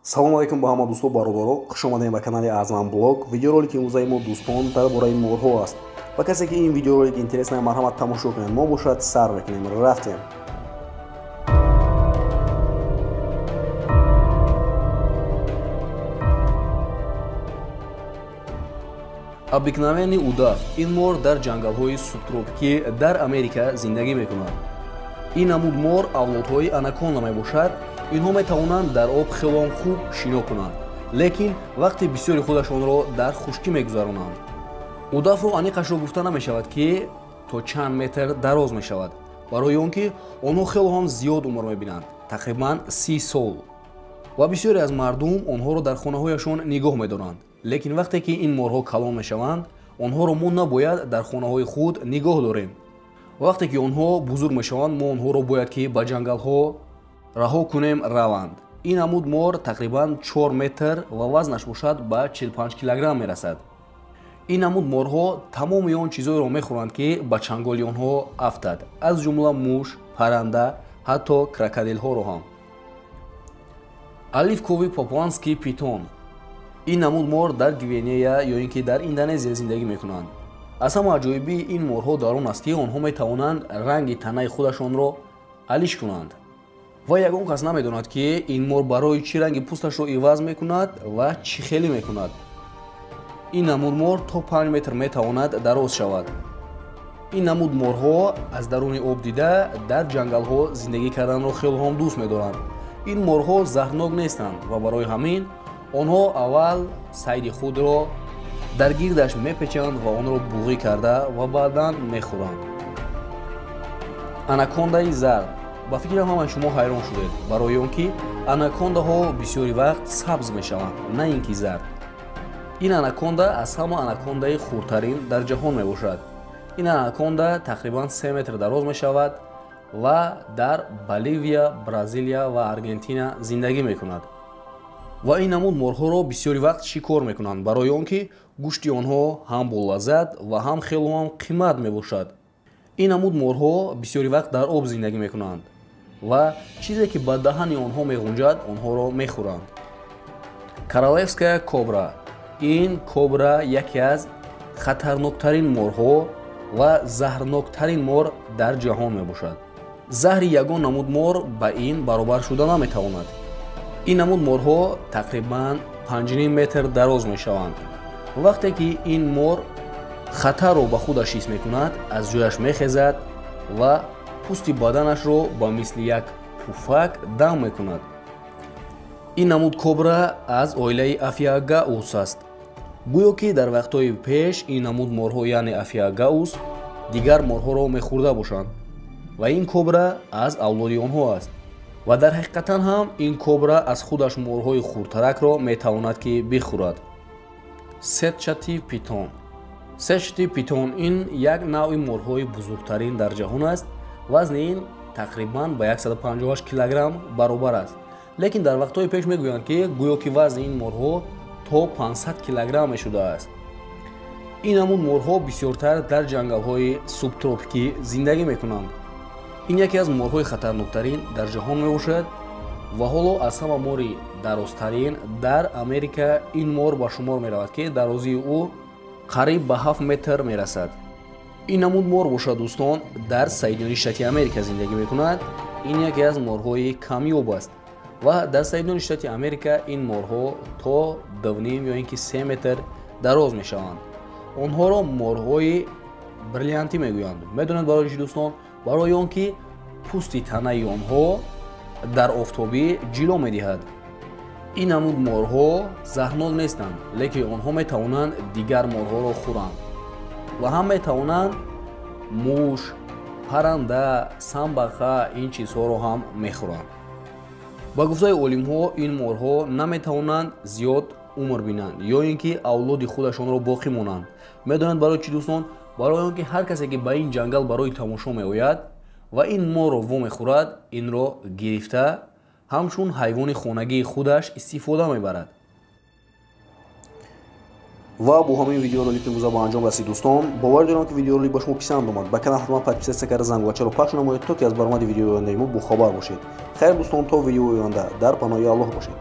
салому алейкум ба ҳама дӯсту бародаро, хуш омадем ба канали Азман блог. Видеоролики имрӯзаи мо дӯстон дар бораи морҳо аст. Ба касе ки ин видеоролик интересная, марҳамат тамошо кунед. Мо бошад сар мекунем. Рафтем. обикновени удав ин мор дар ҷангалҳои субтропикӣ дар Америка зиндагӣ мекунад. ин намуд мор авлодҳои анаконда мебошад. инҳо метавонанд дар об хелон хуб шино кунанд, лекин вақти бисёри худашонро дар хушкӣ мегузаронанд. удавро аниқашро гуфта намешавад ки то чанд метр дароз мешавад, барои он ки онҳо хело ҳам зиёд умр мебинанд, тақрибан 30 сол. ва бисёре аз мардум онҳоро дар хонаҳояшон нигоҳ медоранд, лекин вақте ки ин морҳо калон мешаванд, онҳоро мо набояд дар хонаҳои худ нигоҳ дорем. вақте ки онҳо бузург мешаванд, мо онҳоро бояд ки ба ҷангалҳо раҳо кунем раванд. ин намуд мор тақрибан 4 метр ва вазнаш бошад ба 45 килограмм мерасад. ин намуд морҳо тамоми он чизҳоеро мехӯранд ки ба чанголи онҳо афтад, аз ҷумла муш, парранда, ҳатто крокодилҳоро ҳам. оливковый папуанский питон. ин намуд мор дар Гвинея ё ин ки дар Индонезия зиндагӣ мекунанд. аз ҳама аҷоибии ин морҳо дар он аст ки онҳо метавонанд ранги танаи худашонро алиш кунанд. ва ягон кас намедонад ки ин мор барои чӣ ранги пӯсташро иваз мекунад ва чӣ хелӣ мекунад. ин намуд мор то 5 метр метавонад дароз шавад. ин намуд морҳо аз даруни об дида дар ҷангалҳо зиндагӣ карданро хело ҳам дӯст медоранд. ин морҳо заҳрнок нестанд ва барои ҳамин онҳо аввал сайди худро дар гирдаш мепечанд ва онро буғӣ карда ва баъдан мехӯранд. анакондаи зард. ба фикрам ҳамаи шумо ҳайрон шудед, барои он ки анакондаҳо бисёри вақт сабз мешаванд, на ин ки зард. ин анаконда аз ҳама анакондаи хурдтарин дар ҷаҳон мебошад. ин анаконда тақрибан 3 метр дароз мешавад ва дар Боливия, Бразилия ва Аргентина зиндагӣ мекунад. ва ин намуд морҳоро бисёри вақт шикор мекунанд, барои он ки гӯшти онҳо ҳам болаззат ва ҳам хело ҳам қимат мебошад. ин намуд морҳо бисёри вақт дар об зиндагӣ мекунанд ва чизе ки ба даҳани онҳо меғунҷад, онҳоро мехӯранд. королевская кобра. ин кобра яке аз хатарноктарин морҳо ва заҳрноктарин мор дар ҷаҳон мебошад. заҳри ягон намуд мор ба ин баробар шуда наметавонад. ин намуд морҳо тақрибан 5 метр дароз мешаванд. вақте ки ин мор хатарро ба худаш ҳис мекунад, аз ҷояш мехезад ва пӯсти баданашро ба мисли як пуфак дам мекунад. ин намуд кобра аз оилаи афиагаус аст. гӯё ки дар вақтҳои пеш ин намуд морҳо, яъне афиагаус, дигар морҳоро мехӯрда бошанд ва ин кобра аз авлоди онҳо аст. ва дар ҳақиқатан ҳам ин кобра аз худаш морҳои хурдтаракро метавонад ки бихӯрад. сетчатив питон. сетчатив питон ин як навъи морҳои бузургтарин дар ҷаҳон аст. вазни ин тақрибан ба 158 килограмм баробар аст. лекин дар вақтҳои пеш мегӯянд ки гӯё ки вазни ин морҳо то 500 килограмм мешудааст. ин намуд морҳо бисёртар дар ҷангалҳои субтропикӣ зиндагӣ мекунанд. ин яке аз морҳои хатарноктарин дар ҷаҳон мебошад ва ҳоло аз ҳама мори дарозтарин дар Америка ин мор ба шумор меравад ки дарозии ӯ қариб ба 7 метр мерасад. ин намуд мор бошад дӯстон, дар Соединёни Штати Америка зиндагӣ мекунад. ин яке аз морҳои камёб аст ва дар Соединёни Штати Америка ин морҳо то 2.5 ё ин ки 3 метр дароз мешаванд. онҳоро морҳои бриллиантӣ мегӯянд. медонед барои чӣ дӯстон? барои он ки пӯсти танаи онҳо дар офтобӣ ҷило медиҳад. ин намуд морҳо заҳрнок нестанд, лекин онҳо метавонанд дигар морҳоро хӯранд ва ҳам метавонанд муш, парранда, самбаха ин чизҳоро ҳам мехӯранд. ба гуфтаи олимҳо ин морҳо наметавонанд зиёд умр бинанд ё ин ки авлоди худашонро боқӣ монанд. медонед барои чӣ дӯстон? барои он ки ҳар касе ки ба ин ҷангал барои тамошо меояд ва ин морро вомехӯрад, инро гирифта ҳамчун ҳайвони хонагии худаш истифода мебарад. ва бо ҳамин видеоролики имрӯза ба анҷом расид дӯстон. бовар дорам ки видеоролик ба шумо писанд омад. ба канал ҳатман подписатсия карда зангулачаро пахш намоед, то ки аз баромади видеои ояндаи мо бохабар бошед. хайр дӯстон, то видеои оянда дар паноҳи Аллоҳ бошед.